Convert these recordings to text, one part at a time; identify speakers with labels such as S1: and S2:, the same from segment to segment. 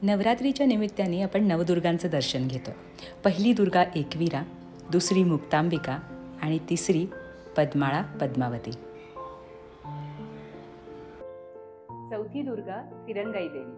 S1: नवरात्रीच्या निमित्ताने आपण नवदुर्गांचं दर्शन घेतो. पहिली दुर्गा एकवीरा, दुसरी मुक्तांबिका आणि तिसरी पद्माळा पद्मावती. चौथी दुर्गा फिरंगाई देवी.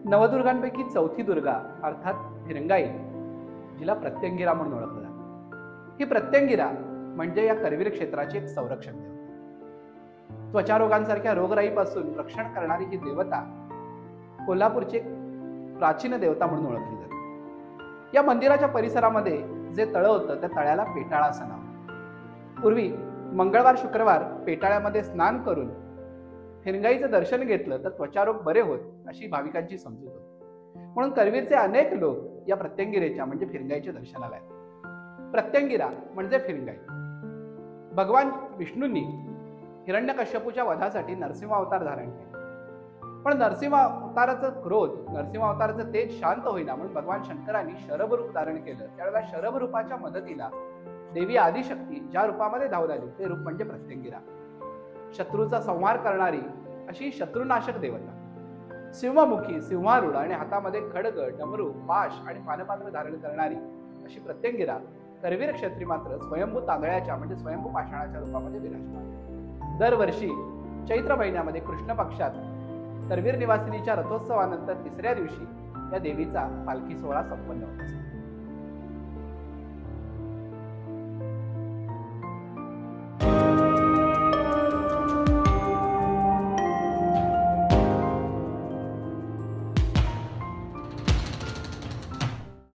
S2: नवदुर्गांपैकी चौथी दुर्गा अर्थात फिरंगाई, जिला प्रत्यंगिरा म्हणून ओळखलं जातं. ही प्रत्यंगिरा म्हणजे या करवीर क्षेत्राची एक संरक्षण देवता. त्वचारोगांसारख्या रोगराईपासून रक्षण करणारी ही देवता कोल्हापूरची एक प्राचीन देवता म्हणून ओळखली जाते. या मंदिराच्या परिसरामध्ये जे तळं होतं त्या तळ्याला पेटाळा असं नाव. पूर्वी मंगळवार शुक्रवार पेटाळ्यामध्ये स्नान करून फिरंगाईचं दर्शन घेतलं तर त्वचारोग बरे होत अशी भाविकांची समजूत होती. म्हणून करवीरचे अनेक लोक या प्रत्यंगिरेच्या म्हणजे फिरंगाईच्या दर्शनाला आहेत. प्रत्यंगिरा म्हणजे फिरंगाई. भगवान विष्णूंनी हिरण्यकश्यपूच्या वधासाठी नरसिंह अवतार धारण केले. पण नरसिंह अवताराचं क्रोध, नरसिंह अवताराचं तेज शांत होईना म्हणून भगवान शंकरांनी शरभ रूप धारण केलं. त्यावेळेला शरभ रूपाच्या मदतीला देवी आदिशक्ती ज्या रूपामध्ये धावून आली ते रूप म्हणजे प्रत्यंगिरा. शत्रूचा संहार करणारी अशी शत्रुनाशक देवता. सिंहमुखी, सिंहारूढ आणि हातामध्ये खड्ग, डमरू, पाश आणि पानपात्र धारण करणारी अशी प्रत्यंगिरा करवीर क्षेत्री मात्र स्वयंभू तांदळाच्या म्हणजे स्वयंभू पाषाणाच्या रूपामध्ये विराजमान. दरवर्षी चैत्र महिन्यामध्ये कृष्ण पक्षात करवीर निवासिनीच्या रथोत्सवानंतर तिसऱ्या दिवशी या देवीचा पालखी सोहळा संपन्न होत असतो.